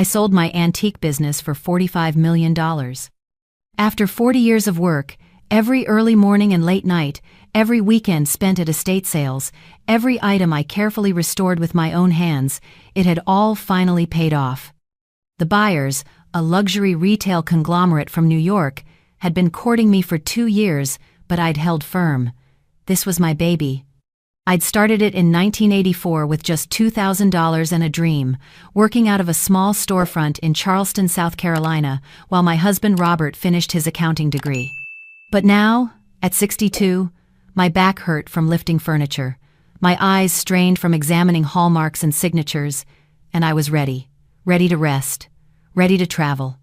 I sold my antique business for $45 million. After 40 years of work, every early morning and late night, every weekend spent at estate sales, every item I carefully restored with my own hands, it had all finally paid off. The buyers, a luxury retail conglomerate from New York, had been courting me for 2 years, but I'd held firm. This was my baby. I'd started it in 1984 with just $2,000 and a dream, working out of a small storefront in Charleston, South Carolina, while my husband Robert finished his accounting degree. But now, at 62, my back hurt from lifting furniture, my eyes strained from examining hallmarks and signatures, and I was ready to rest, ready to travel,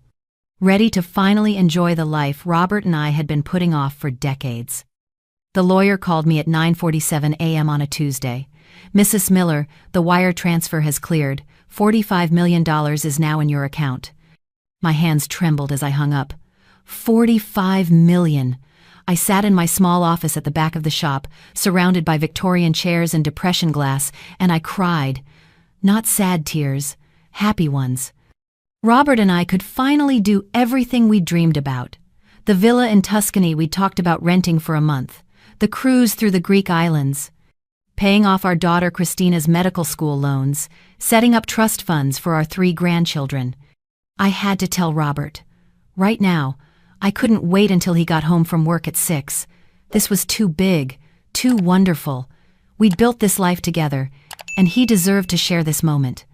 ready to finally enjoy the life Robert and I had been putting off for decades. The lawyer called me at 9:47 a.m. on a Tuesday. "Mrs. Miller, the wire transfer has cleared. $45 million is now in your account." My hands trembled as I hung up. $45 million. I sat in my small office at the back of the shop, surrounded by Victorian chairs and depression glass, and I cried. Not sad tears, happy ones. Robert and I could finally do everything we dreamed about. The villa in Tuscany we'd talked about renting for a month. The cruise through the Greek islands. Paying off our daughter Christina's medical school loans. Setting up trust funds for our 3 grandchildren. I had to tell Robert. Right now, I couldn't wait until he got home from work at 6. This was too big, too wonderful. We'd built this life together, and he deserved to share this moment.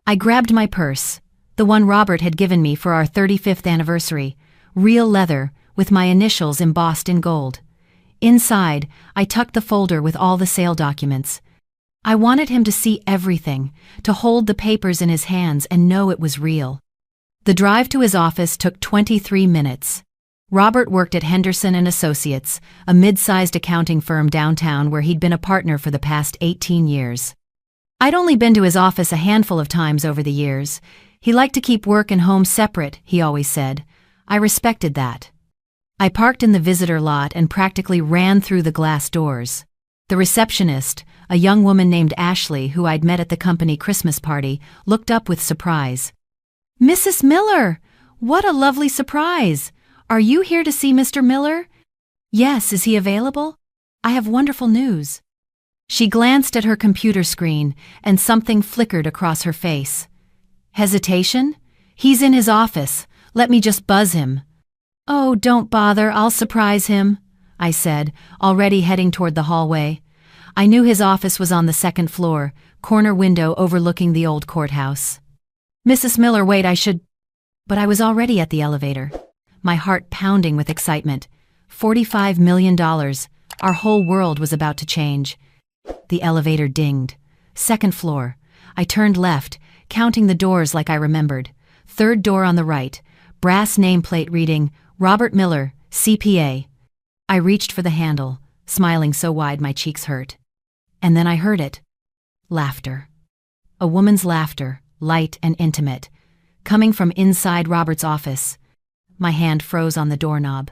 I grabbed my purse, the one Robert had given me for our 35th anniversary, real leather, with my initials embossed in gold. Inside, I tucked the folder with all the sale documents. I wanted him to see everything, to hold the papers in his hands and know it was real. The drive to his office took 23 minutes. Robert worked at Henderson & Associates, a mid-sized accounting firm downtown where he'd been a partner for the past 18 years. I'd only been to his office a handful of times over the years. He liked to keep work and home separate, he always said. I respected that. I parked in the visitor lot and practically ran through the glass doors. The receptionist, a young woman named Ashley who I'd met at the company Christmas party, looked up with surprise. "Mrs. Miller! What a lovely surprise! Are you here to see Mr. Miller?" "Yes, is he available? I have wonderful news." She glanced at her computer screen, and something flickered across her face. "Hesitation? He's in his office. Let me just buzz him." "Oh, don't bother, I'll surprise him," I said, already heading toward the hallway. I knew his office was on the 2nd floor, corner window overlooking the old courthouse. "Mrs. Miller, wait, But I was already at the elevator, my heart pounding with excitement. $45 million. Our whole world was about to change. The elevator dinged. 2nd floor. I turned left, counting the doors like I remembered. 3rd door on the right, brass nameplate reading, Robert Miller, CPA. I reached for the handle, smiling so wide my cheeks hurt. And then I heard it. Laughter. A woman's laughter, light and intimate, coming from inside Robert's office. My hand froze on the doorknob.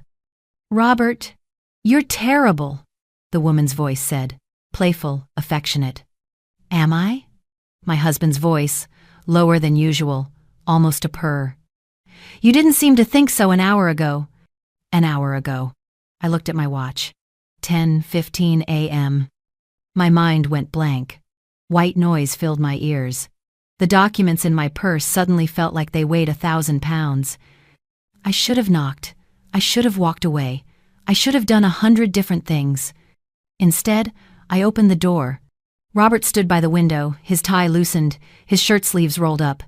"Robert, you're terrible," the woman's voice said, playful, affectionate. "Am I?" My husband's voice, lower than usual, almost a purr. "You didn't seem to think so an hour ago." An hour ago. I looked at my watch. 10:15 a.m. My mind went blank. White noise filled my ears. The documents in my purse suddenly felt like they weighed 1,000 pounds. I should have knocked. I should have walked away. I should have done 100 different things. Instead, I opened the door. Robert stood by the window, his tie loosened, his shirt sleeves rolled up.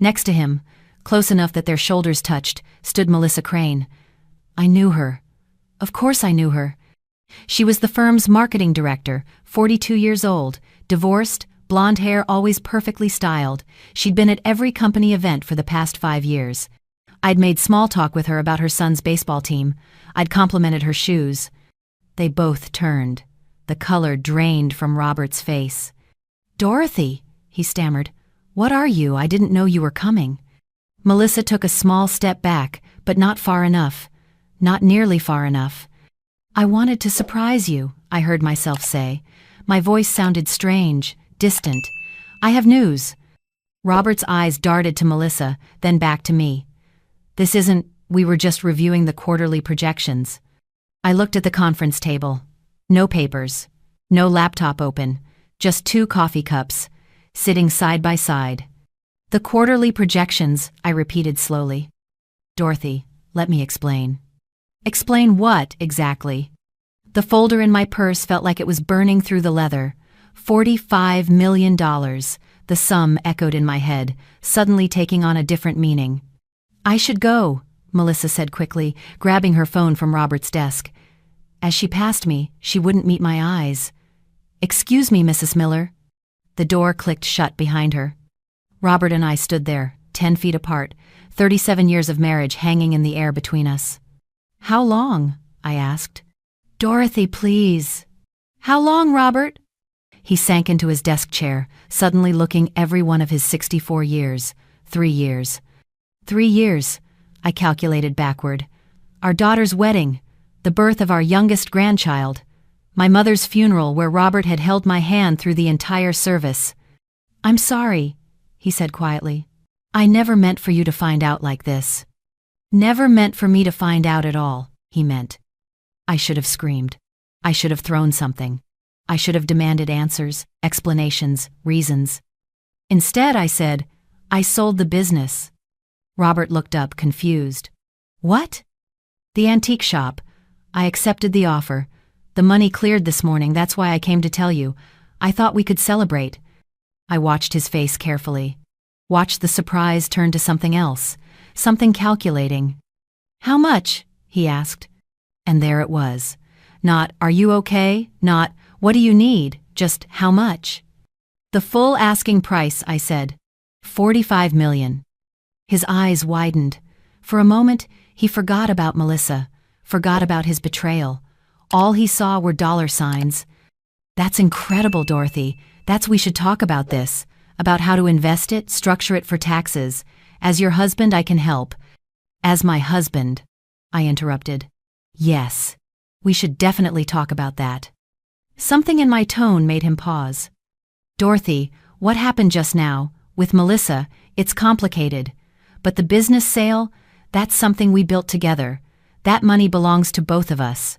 Next to him, close enough that their shoulders touched, stood Melissa Crane. I knew her. Of course I knew her. She was the firm's marketing director, 42 years old, divorced, blonde hair always perfectly styled. She'd been at every company event for the past 5 years. I'd made small talk with her about her son's baseball team. I'd complimented her shoes. They both turned. The color drained from Robert's face. "Dorothy," he stammered. "What are you? I didn't know you were coming." Melissa took a small step back, but not far enough. Not nearly far enough. "I wanted to surprise you," I heard myself say. My voice sounded strange, distant. "I have news." Robert's eyes darted to Melissa, then back to me. We were just reviewing the quarterly projections. I looked at the conference table. No papers. No laptop open. Just 2 coffee cups, sitting side by side. The quarterly projections, I repeated slowly. Dorothy, let me explain. Explain what, exactly? The folder in my purse felt like it was burning through the leather. $45 million. The sum echoed in my head, suddenly taking on a different meaning. I should go, Melissa said quickly, grabbing her phone from Robert's desk. As she passed me, she wouldn't meet my eyes. Excuse me, Mrs. Miller. The door clicked shut behind her. Robert and I stood there, 10 feet apart, 37 years of marriage hanging in the air between us. How long? I asked. Dorothy, please. How long, Robert? He sank into his desk chair, suddenly looking every one of his 64 years. 3 years. 3 years, I calculated backward. Our daughter's wedding, the birth of our youngest grandchild, my mother's funeral where Robert had held my hand through the entire service. I'm sorry, he said quietly. I never meant for you to find out like this. Never meant for me to find out at all, he meant. I should have screamed. I should have thrown something. I should have demanded answers, explanations, reasons. Instead, I said, I sold the business. Robert looked up, confused. What? The antique shop. I accepted the offer. The money cleared this morning, that's why I came to tell you. I thought we could celebrate. I watched his face carefully. Watched the surprise turn to something else, something calculating. How much? He asked. And there it was. Not, are you okay? Not, what do you need? Just, how much? The full asking price, I said. $45 million. His eyes widened. For a moment, he forgot about Melissa, forgot about his betrayal. All he saw were dollar signs. That's incredible, Dorothy. We should talk about this, about how to invest it, structure it for taxes. As your husband, I can help. As my husband, I interrupted. Yes, we should definitely talk about that. Something in my tone made him pause. Dorothy, what happened just now, with Melissa, it's complicated. But the business sale, that's something we built together. That money belongs to both of us.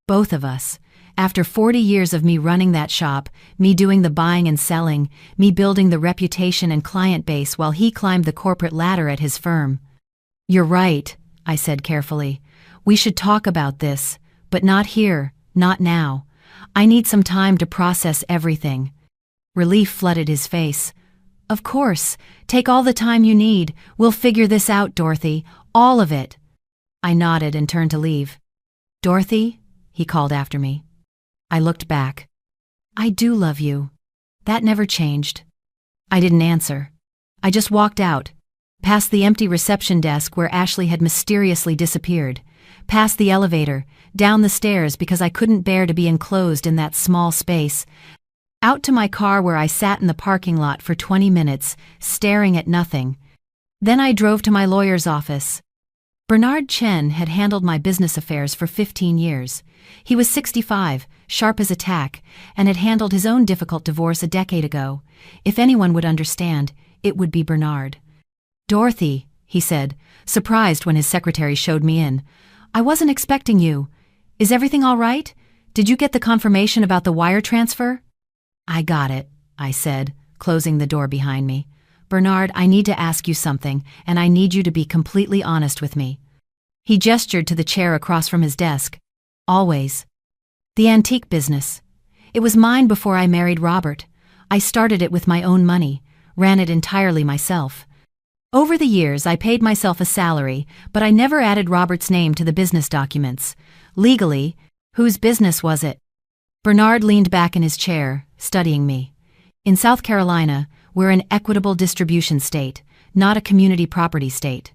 Both of us. After 40 years of me running that shop, me doing the buying and selling, me building the reputation and client base while he climbed the corporate ladder at his firm. You're right, I said carefully. We should talk about this, but not here, not now. I need some time to process everything. Relief flooded his face. Of course, take all the time you need. We'll figure this out, Dorothy, all of it. I nodded and turned to leave. Dorothy, he called after me. I looked back. I do love you. That never changed. I didn't answer. I just walked out, past the empty reception desk where Ashley had mysteriously disappeared, past the elevator, down the stairs because I couldn't bear to be enclosed in that small space, out to my car where I sat in the parking lot for 20 minutes, staring at nothing. Then I drove to my lawyer's office. Bernard Chen had handled my business affairs for 15 years. He was 65, sharp as a tack, and had handled his own difficult divorce a decade ago. If anyone would understand, it would be Bernard. Dorothy, he said, surprised when his secretary showed me in. I wasn't expecting you. Is everything all right? Did you get the confirmation about the wire transfer? I got it, I said, closing the door behind me. Bernard, I need to ask you something, and I need you to be completely honest with me. He gestured to the chair across from his desk. Always. The antique business. It was mine before I married Robert. I started it with my own money, ran it entirely myself. Over the years, I paid myself a salary, but I never added Robert's name to the business documents. Legally, whose business was it? Bernard leaned back in his chair, studying me. In South Carolina, we're an equitable distribution state, not a community property state.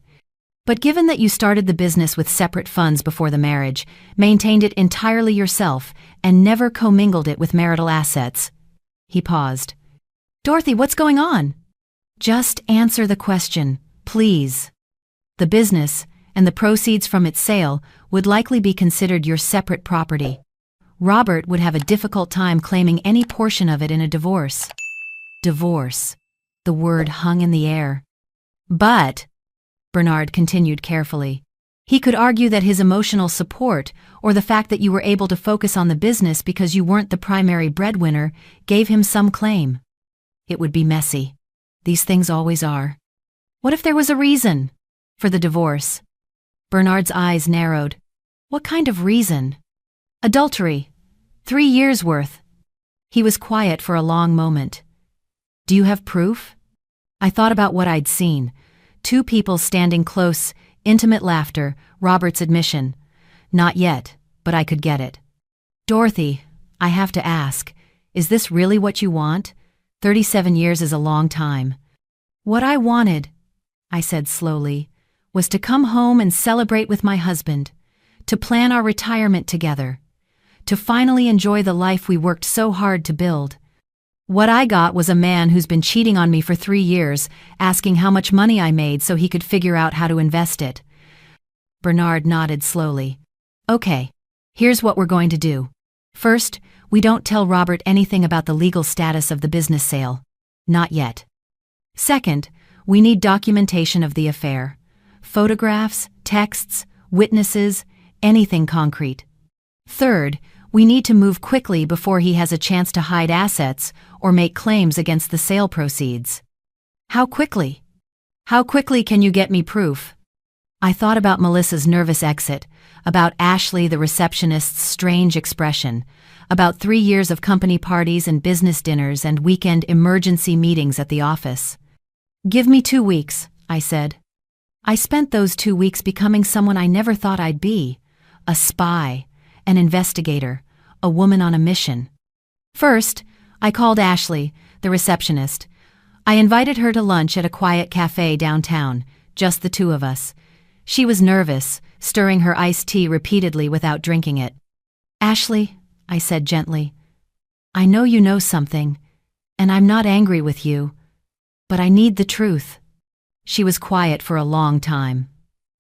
But given that you started the business with separate funds before the marriage, maintained it entirely yourself, and never commingled it with marital assets. He paused. Dorothy, what's going on? Just answer the question, please. The business, and the proceeds from its sale, would likely be considered your separate property. Robert would have a difficult time claiming any portion of it in a divorce. Divorce. The word hung in the air. But, Bernard continued carefully, he could argue that his emotional support, or the fact that you were able to focus on the business because you weren't the primary breadwinner, gave him some claim. It would be messy. These things always are. What if there was a reason for the divorce? Bernard's eyes narrowed. What kind of reason? Adultery. 3 years' worth. He was quiet for a long moment. Do you have proof? I thought about what I'd seen. 2 people standing close, intimate laughter, Robert's admission. Not yet, but I could get it. Dorothy, I have to ask, is this really what you want? 37 years is a long time. What I wanted, I said slowly, was to come home and celebrate with my husband, to plan our retirement together, to finally enjoy the life we worked so hard to build. What I got was a man who's been cheating on me for 3 years, asking how much money I made so he could figure out how to invest it. Bernard nodded slowly. Okay, here's what we're going to do. First, we don't tell Robert anything about the legal status of the business sale. Not yet. Second, we need documentation of the affair. Photographs, texts, witnesses, anything concrete. Third, we need to move quickly before he has a chance to hide assets or make claims against the sale proceeds. How quickly? How quickly can you get me proof? I thought about Melissa's nervous exit, about Ashley the receptionist's strange expression, about 3 years of company parties and business dinners and weekend emergency meetings at the office. Give me 2 weeks, I said. I spent those 2 weeks becoming someone I never thought I'd be, a spy, an investigator, a woman on a mission. First, I called Ashley, the receptionist. I invited her to lunch at a quiet cafe downtown, just the 2 of us. She was nervous, stirring her iced tea repeatedly without drinking it. Ashley, I said gently, I know you know something, and I'm not angry with you, but I need the truth. She was quiet for a long time.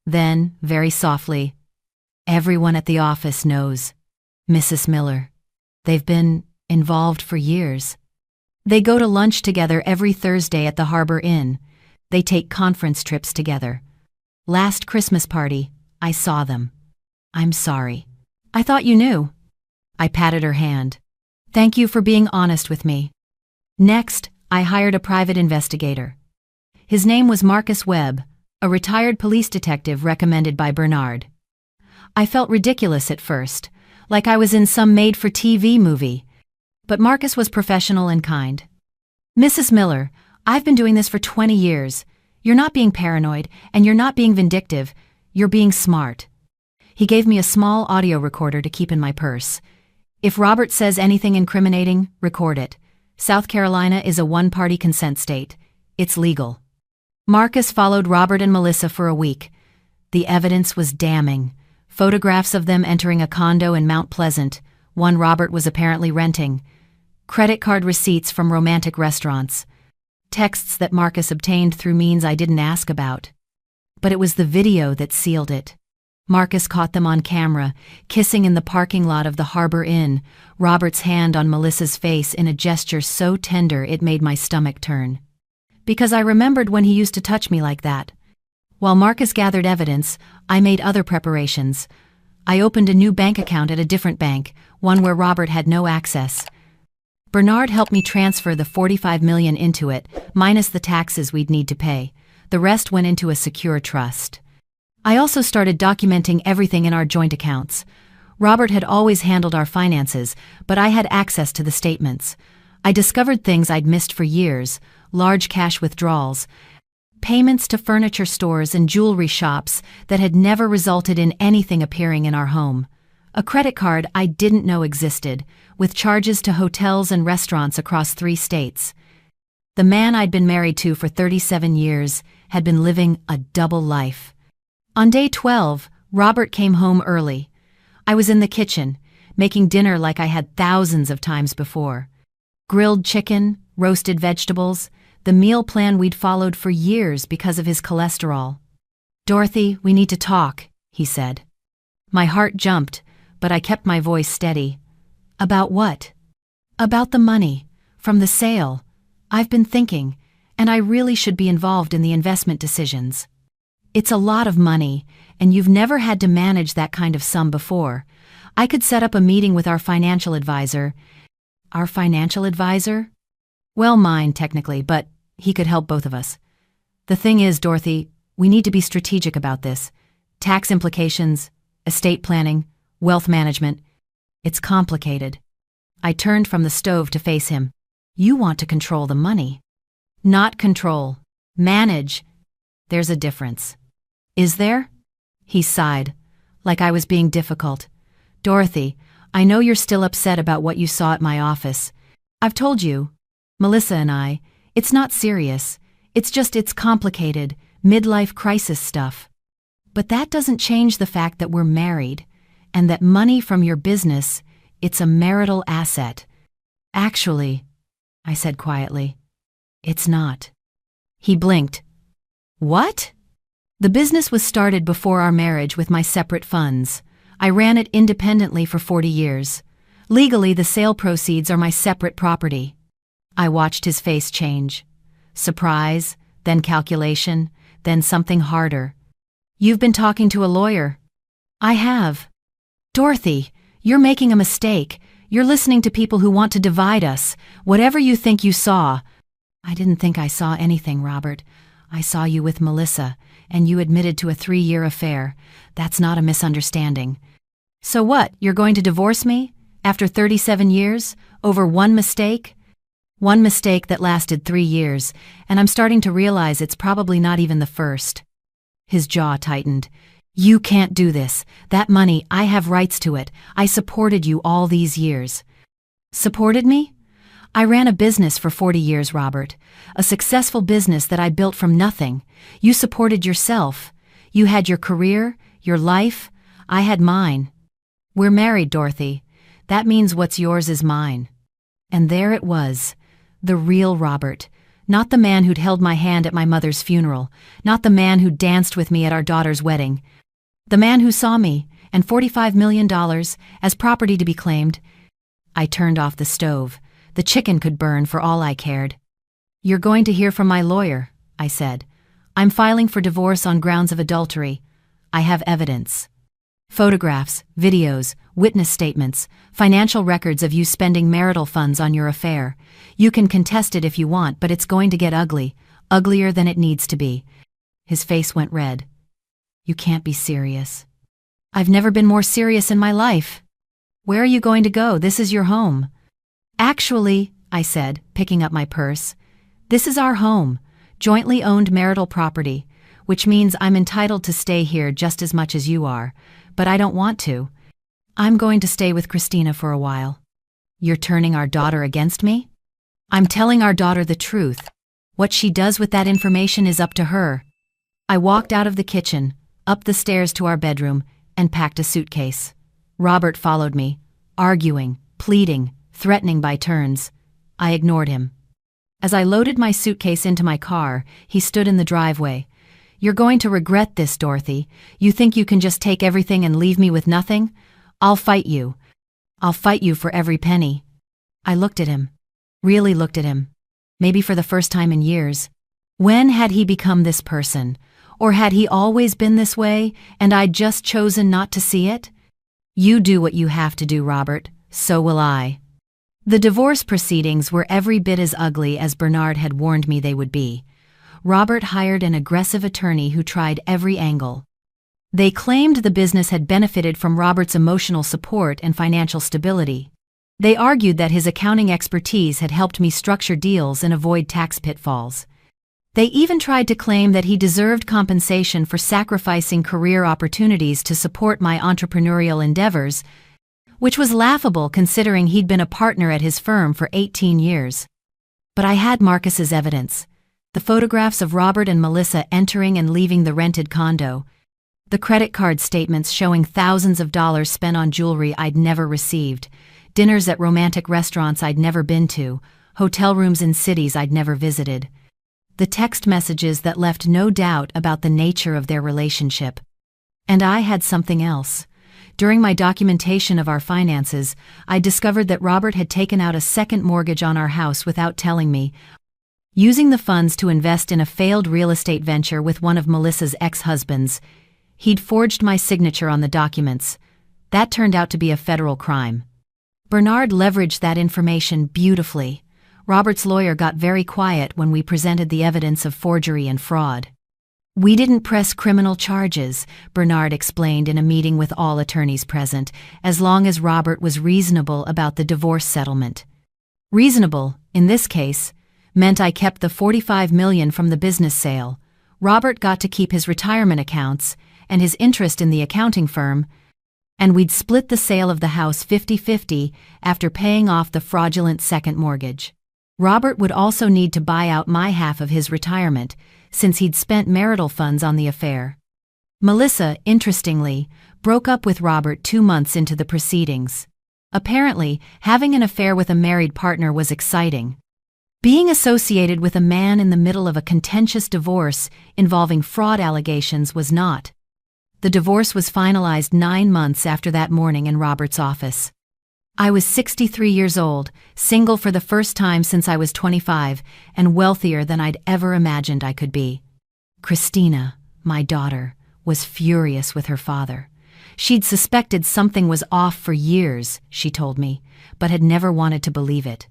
Then, very softly, everyone at the office knows. Mrs. Miller. They've been involved for years. They go to lunch together every Thursday at the Harbor Inn. They take conference trips together. Last Christmas party, I saw them. I'm sorry. I thought you knew. I patted her hand. Thank you for being honest with me. Next, I hired a private investigator. His name was Marcus Webb, a retired police detective recommended by Bernard. I felt ridiculous at first, like I was in some made-for-TV movie. But Marcus was professional and kind. Mrs. Miller, I've been doing this for 20 years. You're not being paranoid, and you're not being vindictive. You're being smart. He gave me a small audio recorder to keep in my purse. If Robert says anything incriminating, record it. South Carolina is a one-party consent state. It's legal. Marcus followed Robert and Melissa for a week. The evidence was damning. Photographs of them entering a condo in Mount Pleasant, one Robert was apparently renting. Credit card receipts from romantic restaurants. Texts that Marcus obtained through means I didn't ask about. But it was the video that sealed it. Marcus caught them on camera, kissing in the parking lot of the Harbor Inn, Robert's hand on Melissa's face in a gesture so tender it made my stomach turn. Because I remembered when he used to touch me like that. While Marcus gathered evidence, I made other preparations. I opened a new bank account at a different bank, one where Robert had no access. Bernard helped me transfer the $45 million into it, minus the taxes we'd need to pay. The rest went into a secure trust. I also started documenting everything in our joint accounts. Robert had always handled our finances, but I had access to the statements. I discovered things I'd missed for years, large cash withdrawals, payments to furniture stores and jewelry shops that had never resulted in anything appearing in our home. A credit card I didn't know existed, with charges to hotels and restaurants across 3 states. The man I'd been married to for 37 years had been living a double life. On day 12, Robert came home early. I was in the kitchen, making dinner like I had thousands of times before. Grilled chicken, roasted vegetables, the meal plan we'd followed for years because of his cholesterol. "Dorothy, we need to talk," he said. My heart jumped, but I kept my voice steady. "About what?" "About the money, from the sale. I've been thinking, and I really should be involved in the investment decisions. It's a lot of money, and you've never had to manage that kind of sum before. I could set up a meeting with our financial advisor. Our financial advisor? Well, mine, technically, but he could help both of us. The thing is, Dorothy, we need to be strategic about this. Tax implications, estate planning, wealth management. It's complicated. I turned from the stove to face him. You want to control the money. Not control. Manage. There's a difference. Is there? He sighed, like I was being difficult. Dorothy, I know you're still upset about what you saw at my office. I've told you, Melissa and I, it's not serious. It's complicated, midlife crisis stuff. But that doesn't change the fact that we're married, and that money from your business, it's a marital asset. Actually, I said quietly, it's not. He blinked. What? The business was started before our marriage with my separate funds. I ran it independently for 40 years. Legally, the sale proceeds are my separate property. I watched his face change. Surprise, then calculation, then something harder. You've been talking to a lawyer. I have. Dorothy, you're making a mistake. You're listening to people who want to divide us. Whatever you think you saw. I didn't think I saw anything, Robert. I saw you with Melissa, and you admitted to a 3-year affair. That's not a misunderstanding. So what, you're going to divorce me? After 37 years? Over one mistake? One mistake that lasted 3 years, and I'm starting to realize it's probably not even the first. His jaw tightened. You can't do this. That money, I have rights to it. I supported you all these years. Supported me? I ran a business for 40 years, Robert. A successful business that I built from nothing. You supported yourself. You had your career, your life. I had mine. We're married, Dorothy. That means what's yours is mine. And there it was. The real Robert. Not the man who'd held my hand at my mother's funeral. Not the man who danced with me at our daughter's wedding. The man who saw me, and $45 million, as property to be claimed. I turned off the stove. The chicken could burn for all I cared. You're going to hear from my lawyer, I said. I'm filing for divorce on grounds of adultery. I have evidence. Photographs, videos, witness statements, financial records of you spending marital funds on your affair. You can contest it if you want, but it's going to get ugly, uglier than it needs to be. His face went red. You can't be serious. I've never been more serious in my life. Where are you going to go? This is your home. Actually, I said, picking up my purse, this is our home, jointly owned marital property, which means I'm entitled to stay here just as much as you are, but I don't want to. I'm going to stay with Christina for a while. You're turning our daughter against me? I'm telling our daughter the truth. What she does with that information is up to her. I walked out of the kitchen, up the stairs to our bedroom, and packed a suitcase. Robert followed me, arguing, pleading, threatening by turns. I ignored him. As I loaded my suitcase into my car, he stood in the driveway. You're going to regret this, Dorothy. You think you can just take everything and leave me with nothing? I'll fight you. I'll fight you for every penny. I looked at him. Really looked at him. Maybe for the first time in years. When had he become this person? Or had he always been this way, and I'd just chosen not to see it? You do what you have to do, Robert. So will I. The divorce proceedings were every bit as ugly as Bernard had warned me they would be. Robert hired an aggressive attorney who tried every angle. They claimed the business had benefited from Robert's emotional support and financial stability. They argued that his accounting expertise had helped me structure deals and avoid tax pitfalls. They even tried to claim that he deserved compensation for sacrificing career opportunities to support my entrepreneurial endeavors, which was laughable considering he'd been a partner at his firm for 18 years. But I had Marcus's evidence. The photographs of Robert and Melissa entering and leaving the rented condo. The credit card statements showing thousands of dollars spent on jewelry I'd never received, dinners at romantic restaurants I'd never been to, hotel rooms in cities I'd never visited. The text messages that left no doubt about the nature of their relationship. And I had something else. During my documentation of our finances, I discovered that Robert had taken out a second mortgage on our house without telling me. using the funds to invest in a failed real estate venture with one of Melissa's ex-husbands. He'd forged my signature on the documents. That turned out to be a federal crime. Bernard leveraged that information beautifully. Robert's lawyer got very quiet when we presented the evidence of forgery and fraud. "We didn't press criminal charges," Bernard explained in a meeting with all attorneys present, as long as Robert was reasonable about the divorce settlement. Reasonable, in this case, meant I kept the $45 million from the business sale. Robert got to keep his retirement accounts and his interest in the accounting firm, and we'd split the sale of the house 50-50 after paying off the fraudulent second mortgage. Robert would also need to buy out my half of his retirement, since he'd spent marital funds on the affair. Melissa, interestingly, broke up with Robert 2 months into the proceedings. Apparently, having an affair with a married partner was exciting. Being associated with a man in the middle of a contentious divorce involving fraud allegations was not. The divorce was finalized 9 months after that morning in Robert's office. I was 63 years old, single for the first time since I was 25, and wealthier than I'd ever imagined I could be. Christina, my daughter, was furious with her father. She'd suspected something was off for years, she told me, but had never wanted to believe it.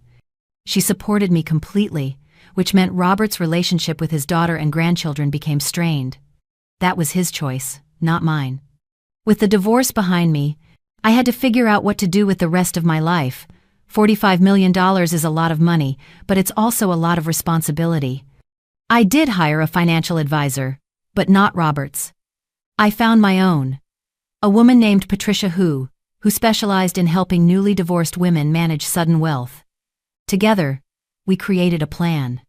She supported me completely, which meant Robert's relationship with his daughter and grandchildren became strained. That was his choice, not mine. With the divorce behind me, I had to figure out what to do with the rest of my life. $45 million is a lot of money, but it's also a lot of responsibility. I did hire a financial advisor, but not Robert's. I found my own. A woman named Patricia who specialized in helping newly divorced women manage sudden wealth. Together, we created a plan.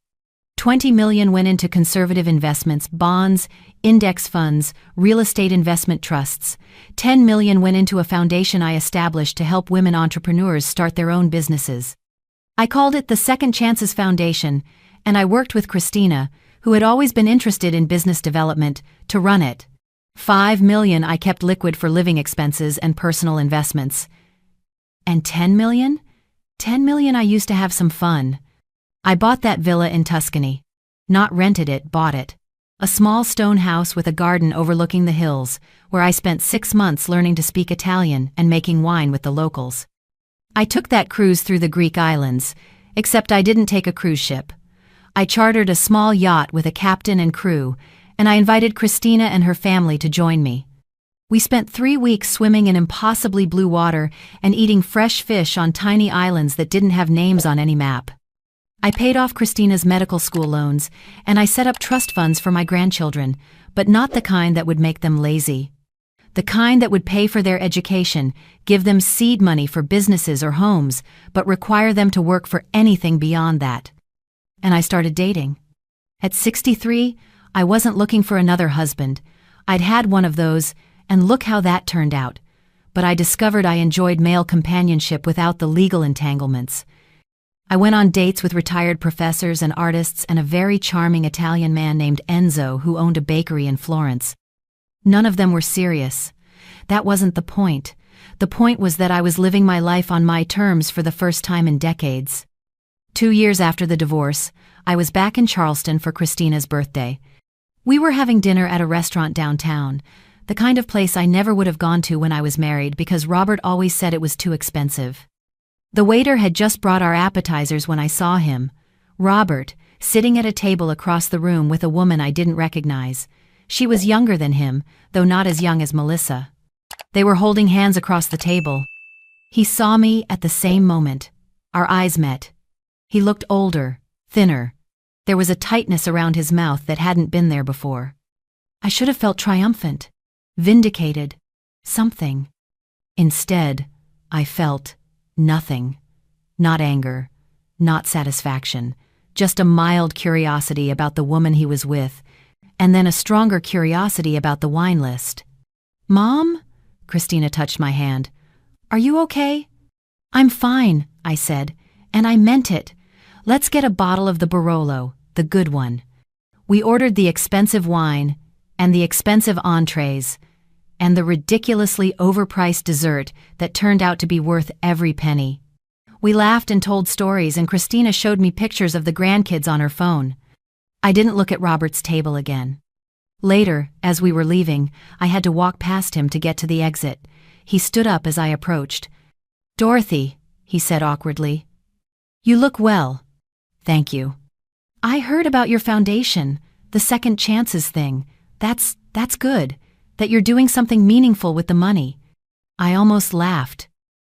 $20 million went into conservative investments, bonds, index funds, real estate investment trusts. $10 million went into a foundation I established to help women entrepreneurs start their own businesses. I called it the Second Chances Foundation, and I worked with Christina, who had always been interested in business development, to run it. $5 million I kept liquid for living expenses and personal investments. And $10 million? $10 million I used to have some fun. I bought that villa in Tuscany. Not rented it, bought it. A small stone house with a garden overlooking the hills, where I spent 6 months learning to speak Italian and making wine with the locals. I took that cruise through the Greek islands, except I didn't take a cruise ship. I chartered a small yacht with a captain and crew, and I invited Christina and her family to join me. We spent 3 weeks swimming in impossibly blue water and eating fresh fish on tiny islands that didn't have names on any map. I paid off Christina's medical school loans, and I set up trust funds for my grandchildren, but not the kind that would make them lazy. The kind that would pay for their education, give them seed money for businesses or homes, but require them to work for anything beyond that. And I started dating. At 63, I wasn't looking for another husband. I'd had one of those, and look how that turned out. But I discovered I enjoyed male companionship without the legal entanglements. I went on dates with retired professors and artists and a very charming Italian man named Enzo who owned a bakery in Florence. None of them were serious. That wasn't the point. The point was that I was living my life on my terms for the first time in decades. 2 years after the divorce, I was back in Charleston for Christina's birthday. We were having dinner at a restaurant downtown, the kind of place I never would have gone to when I was married because Robert always said it was too expensive. The waiter had just brought our appetizers when I saw him. Robert, sitting at a table across the room with a woman I didn't recognize. She was younger than him, though not as young as Melissa. They were holding hands across the table. He saw me at the same moment. Our eyes met. He looked older, thinner. There was a tightness around his mouth that hadn't been there before. I should have felt triumphant, vindicated, something. Instead, I felt nothing. Not anger, not satisfaction, just a mild curiosity about the woman he was with, and then a stronger curiosity about the wine list. "Mom?" Christina touched my hand. "Are you okay?" "I'm fine," I said, and I meant it. "Let's get a bottle of the Barolo, the good one." We ordered the expensive wine, and the expensive entrees, and the ridiculously overpriced dessert that turned out to be worth every penny. We laughed and told stories, and Christina showed me pictures of the grandkids on her phone. I didn't look at Robert's table again. Later, as we were leaving, I had to walk past him to get to the exit. He stood up as I approached. "Dorothy," he said awkwardly. "You look well." "Thank you." "I heard about your foundation, the second chances thing. That's good, that you're doing something meaningful with the money." I almost laughed,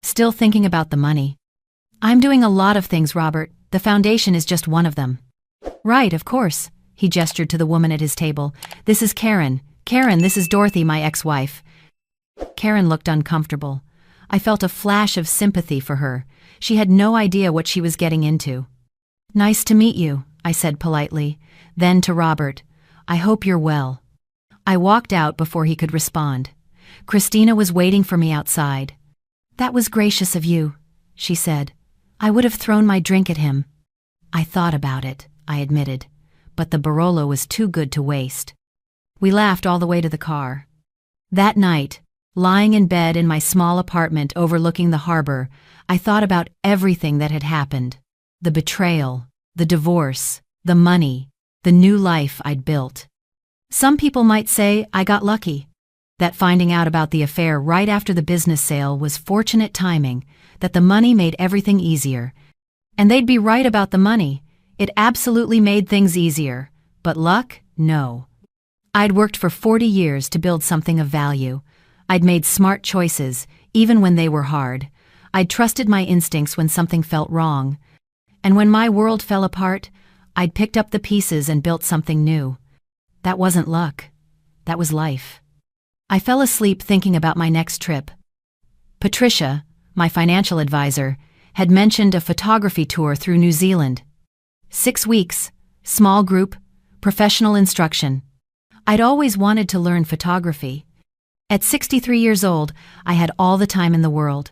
still thinking about the money. "I'm doing a lot of things, Robert. The foundation is just one of them." "Right, of course." He gestured to the woman at his table. "This is Karen. Karen, this is Dorothy, my ex-wife." Karen looked uncomfortable. I felt a flash of sympathy for her. She had no idea what she was getting into. "Nice to meet you," I said politely. Then to Robert, "I hope you're well." I walked out before he could respond. Christina was waiting for me outside. "That was gracious of you," she said. "I would have thrown my drink at him." "I thought about it," I admitted, but the Barolo was too good to waste. We laughed all the way to the car. That night, lying in bed in my small apartment overlooking the harbor, I thought about everything that had happened. The betrayal, the divorce, the money, the new life I'd built. Some people might say I got lucky, that finding out about the affair right after the business sale was fortunate timing, that the money made everything easier. And they'd be right about the money. It absolutely made things easier. But luck? No. I'd worked for 40 years to build something of value. I'd made smart choices, even when they were hard. I'd trusted my instincts when something felt wrong. And when my world fell apart, I'd picked up the pieces and built something new. That wasn't luck. That was life. I fell asleep thinking about my next trip. Patricia, my financial advisor, had mentioned a photography tour through New Zealand. 6 weeks, small group, professional instruction. I'd always wanted to learn photography. At 63 years old, I had all the time in the world.